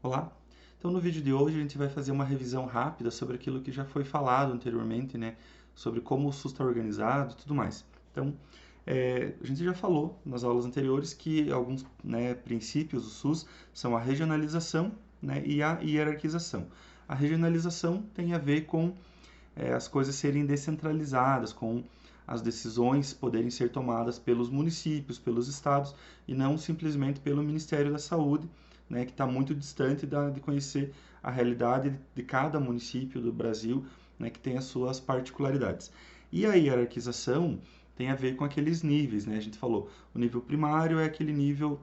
Olá! Então, no vídeo de hoje, a gente vai fazer uma revisão rápida sobre aquilo que já foi falado anteriormente, né? Sobre como o SUS está organizado e tudo mais. Então, a gente já falou nas aulas anteriores que alguns, né, princípios do SUS são a regionalização, né, e a hierarquização. A regionalização tem a ver com as coisas serem descentralizadas, com as decisões poderem ser tomadas pelos municípios, pelos estados e não simplesmente pelo Ministério da Saúde, né, que está muito distante de conhecer a realidade de cada município do Brasil, né, que tem as suas particularidades. E a hierarquização tem a ver com aqueles níveis, né? A gente falou, o nível primário é aquele nível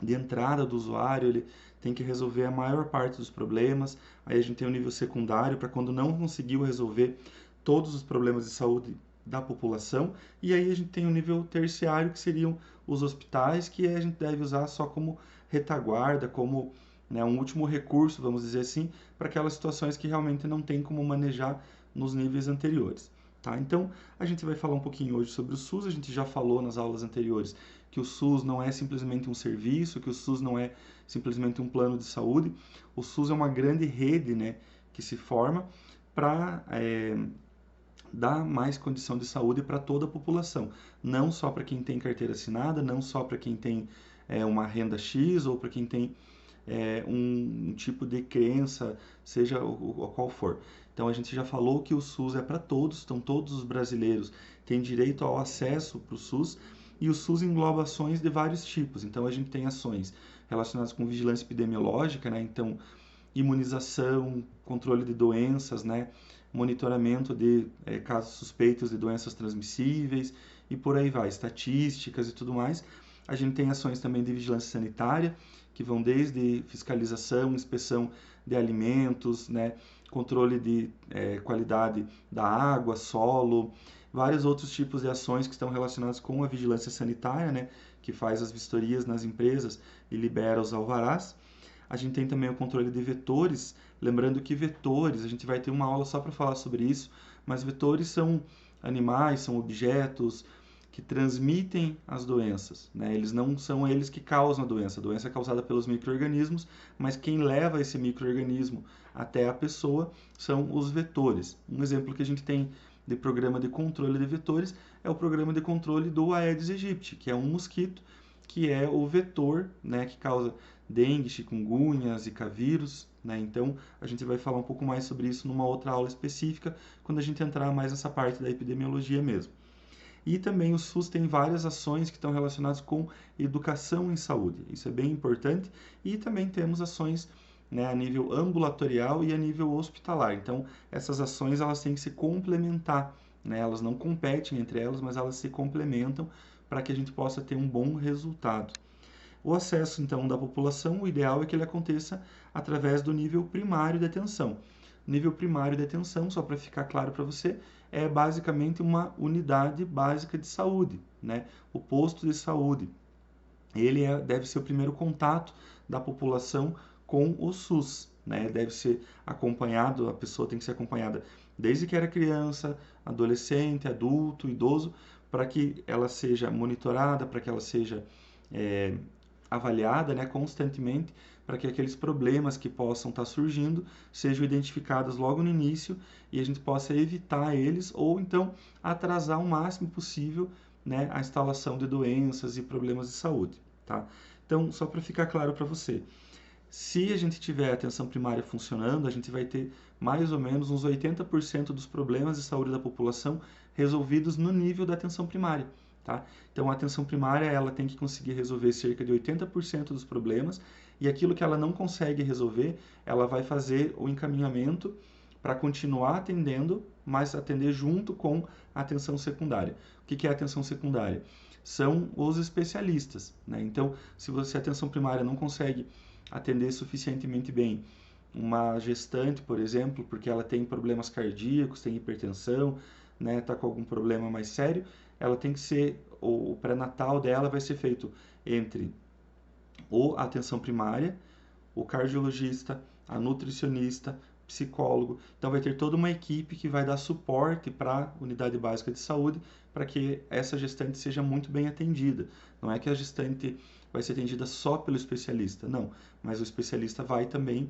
de entrada do usuário, ele tem que resolver a maior parte dos problemas. Aí a gente tem o nível secundário para quando não conseguiu resolver todos os problemas de saúde da população. E aí a gente tem o nível terciário, que seriam os hospitais, que a gente deve usar só como retaguarda, como, né, um último recurso, vamos dizer assim, para aquelas situações que realmente não tem como manejar nos níveis anteriores. Tá? Então, a gente vai falar um pouquinho hoje sobre o SUS. A gente já falou nas aulas anteriores que o SUS não é simplesmente um serviço, que o SUS não é simplesmente um plano de saúde. O SUS é uma grande rede, né, que se forma para dar mais condição de saúde para toda a população, não só para quem tem carteira assinada, não só para quem tem uma renda X ou para quem tem um tipo de crença, seja o qual for. Então a gente já falou que o SUS é para todos, então todos os brasileiros têm direito ao acesso para o SUS, e o SUS engloba ações de vários tipos. Então a gente tem ações relacionadas com vigilância epidemiológica, né? Então imunização, controle de doenças, né? Monitoramento de casos suspeitos de doenças transmissíveis e por aí vai, estatísticas e tudo mais. A gente tem ações também de vigilância sanitária, que vão desde fiscalização, inspeção de alimentos, né, controle de qualidade da água, solo, vários outros tipos de ações que estão relacionadas com a vigilância sanitária, né, que faz as vistorias nas empresas e libera os alvarás. A gente tem também o controle de vetores, lembrando que vetores, a gente vai ter uma aula só para falar sobre isso, mas vetores são animais, são objetos que transmitem as doenças, né? Eles não são eles que causam a doença é causada pelos micro-organismos, mas quem leva esse micro-organismo até a pessoa são os vetores. Um exemplo que a gente tem de programa de controle de vetores é o programa de controle do Aedes aegypti, que é um mosquito que é o vetor, né, que causa dengue, chikungunya, zika vírus, né? Então a gente vai falar um pouco mais sobre isso numa outra aula específica, quando a gente entrar mais nessa parte da epidemiologia mesmo. E também o SUS tem várias ações que estão relacionadas com educação em saúde. Isso é bem importante. E também temos ações, né, a nível ambulatorial e a nível hospitalar. Então, essas ações elas têm que se complementar, né? Elas não competem entre elas, mas elas se complementam para que a gente possa ter um bom resultado. O acesso, então, da população, o ideal é que ele aconteça através do nível primário de atenção. Nível primário de atenção, só para ficar claro para você, é basicamente uma unidade básica de saúde, né? O posto de saúde. Ele deve ser o primeiro contato da população com o SUS, né? Deve ser acompanhado, a pessoa tem que ser acompanhada desde que era criança, adolescente, adulto, idoso, para que ela seja monitorada, para que ela seja é, avaliada, né, constantemente, para que aqueles problemas que possam estar surgindo sejam identificados logo no início e a gente possa evitar eles ou então atrasar o máximo possível, né, a instalação de doenças e problemas de saúde. Tá? Então, só para ficar claro para você, se a gente tiver a atenção primária funcionando, a gente vai ter mais ou menos uns 80% dos problemas de saúde da população resolvidos no nível da atenção primária. Tá? Então, a atenção primária ela tem que conseguir resolver cerca de 80% dos problemas e aquilo que ela não consegue resolver, ela vai fazer o encaminhamento para continuar atendendo, mas atender junto com a atenção secundária. O que é a atenção secundária? São os especialistas. Né? Então, se você a atenção primária não consegue atender suficientemente bem uma gestante, por exemplo, porque ela tem problemas cardíacos, tem hipertensão, né, tá com algum problema mais sério, ela tem que ser, o pré-natal dela vai ser feito entre a atenção primária, o cardiologista, a nutricionista, psicólogo. Então vai ter toda uma equipe que vai dar suporte para a unidade básica de saúde para que essa gestante seja muito bem atendida. Não é que a gestante vai ser atendida só pelo especialista. Não, mas o especialista vai também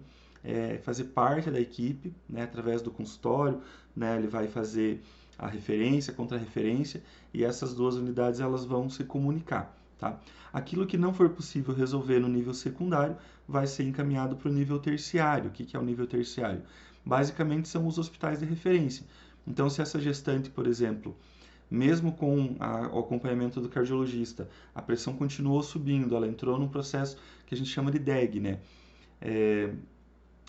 fazer parte da equipe, né, através do consultório, né, ele vai fazer a referência, contra-referência, e essas duas unidades elas vão se comunicar. Tá? Aquilo que não for possível resolver no nível secundário vai ser encaminhado para o nível terciário. O que é o nível terciário? Basicamente são os hospitais de referência. Então, se essa gestante, por exemplo, mesmo com o acompanhamento do cardiologista, a pressão continuou subindo, ela entrou num processo que a gente chama de DEG, né?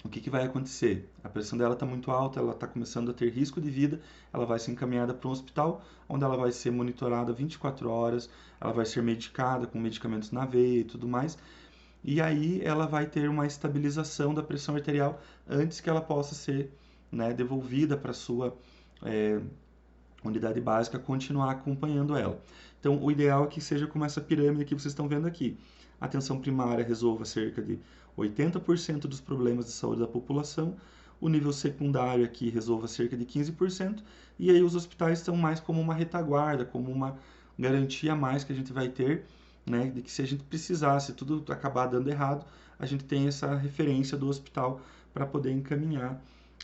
O que vai acontecer? A pressão dela está muito alta, ela está começando a ter risco de vida, ela vai ser encaminhada para um hospital, onde ela vai ser monitorada 24 horas, ela vai ser medicada com medicamentos na veia e tudo mais, e aí ela vai ter uma estabilização da pressão arterial antes que ela possa ser, né, devolvida para a sua unidade básica, continuar acompanhando ela. Então, o ideal é que seja como essa pirâmide que vocês estão vendo aqui. A atenção primária resolva cerca de 80% dos problemas de saúde da população, o nível secundário aqui resolva cerca de 15%, e aí os hospitais estão mais como uma retaguarda, como uma garantia a mais que a gente vai ter, né, de que se a gente precisar, se tudo acabar dando errado, a gente tem essa referência do hospital para poder encaminhar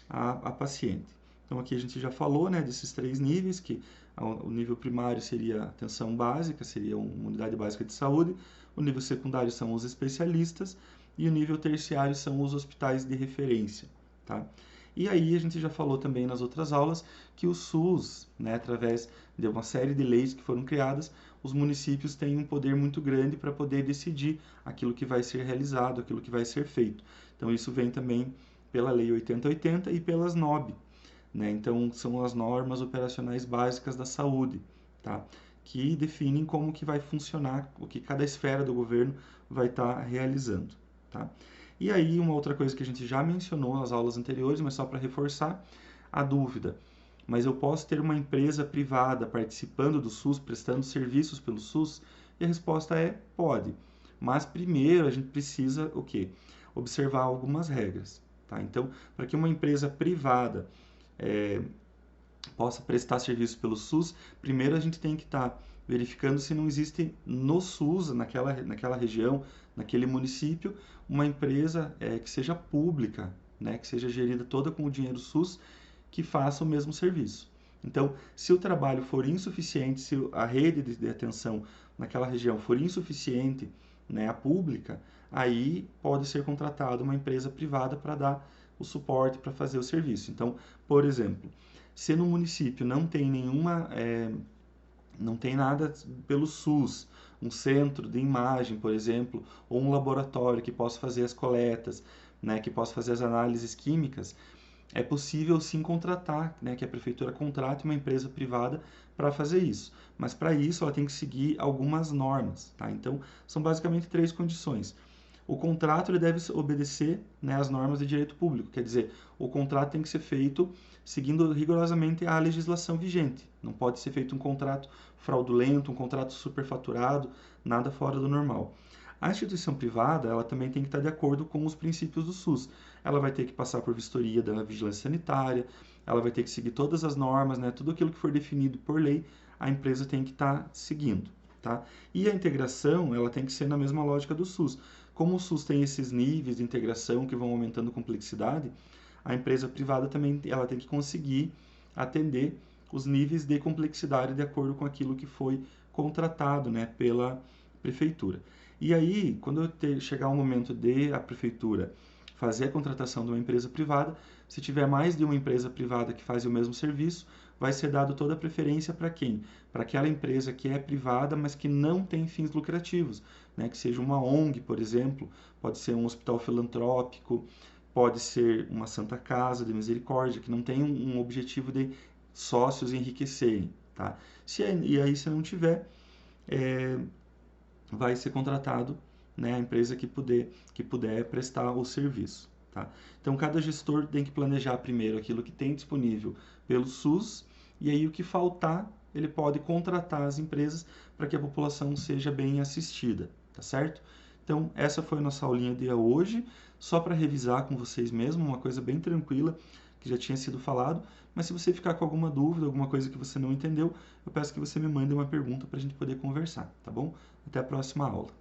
a paciente. Então aqui a gente já falou, né, desses 3 níveis, que o nível primário seria a atenção básica, seria uma unidade básica de saúde, o nível secundário são os especialistas e o nível terciário são os hospitais de referência, tá? E aí a gente já falou também nas outras aulas que o SUS, né, através de uma série de leis que foram criadas, os municípios têm um poder muito grande para poder decidir aquilo que vai ser realizado, aquilo que vai ser feito. Então isso vem também pela Lei 8080 e pelas NOB, né? Então são as normas operacionais básicas da saúde, tá? Que definem como que vai funcionar, o que cada esfera do governo vai estar realizando, tá? E aí uma outra coisa que a gente já mencionou nas aulas anteriores, mas só para reforçar a dúvida. Mas eu posso ter uma empresa privada participando do SUS, prestando serviços pelo SUS? E a resposta é pode. Mas primeiro a gente precisa o quê? Observar algumas regras, tá? Então, para que uma empresa privada possa prestar serviço pelo SUS, primeiro a gente tem que estar verificando se não existe no SUS, naquela região, naquele município, uma empresa que seja pública, né, que seja gerida toda com o dinheiro SUS, que faça o mesmo serviço. Então, se o trabalho for insuficiente, se a rede de atenção naquela região for insuficiente, né, a pública, aí pode ser contratada uma empresa privada para dar o suporte para fazer o serviço. Então, por exemplo, se no município não tem não tem nada pelo SUS, um centro de imagem, por exemplo, ou um laboratório que possa fazer as coletas, né, que possa fazer as análises químicas, é possível sim contratar, né, que a prefeitura contrate uma empresa privada para fazer isso. Mas para isso ela tem que seguir algumas normas, tá? Então, são basicamente 3 condições. O contrato ele deve obedecer, né, às normas de direito público, quer dizer, o contrato tem que ser feito seguindo rigorosamente a legislação vigente. Não pode ser feito um contrato fraudulento, um contrato superfaturado, nada fora do normal. A instituição privada, ela também tem que estar de acordo com os princípios do SUS. Ela vai ter que passar por vistoria da vigilância sanitária, ela vai ter que seguir todas as normas, né, tudo aquilo que for definido por lei, a empresa tem que estar seguindo, tá? E a integração, ela tem que ser na mesma lógica do SUS. Como o SUS tem esses níveis de integração que vão aumentando complexidade, a empresa privada também ela tem que conseguir atender os níveis de complexidade de acordo com aquilo que foi contratado, né, pela prefeitura. E aí, quando chegar o momento de a prefeitura fazer a contratação de uma empresa privada, se tiver mais de uma empresa privada que faz o mesmo serviço, vai ser dado toda a preferência para quem? Para aquela empresa que é privada, mas que não tem fins lucrativos, né? Que seja uma ONG, por exemplo, pode ser um hospital filantrópico, pode ser uma Santa Casa de Misericórdia, que não tem um objetivo de sócios enriquecerem, tá? E aí, se não tiver, vai ser contratado, né, a empresa que puder prestar o serviço, tá? Então, cada gestor tem que planejar primeiro aquilo que tem disponível pelo SUS, e aí o que faltar, ele pode contratar as empresas para que a população seja bem assistida, tá certo? Então, essa foi a nossa aulinha de hoje, só para revisar com vocês mesmo, uma coisa bem tranquila, que já tinha sido falado, mas se você ficar com alguma dúvida, alguma coisa que você não entendeu, eu peço que você me mande uma pergunta para a gente poder conversar, tá bom? Até a próxima aula.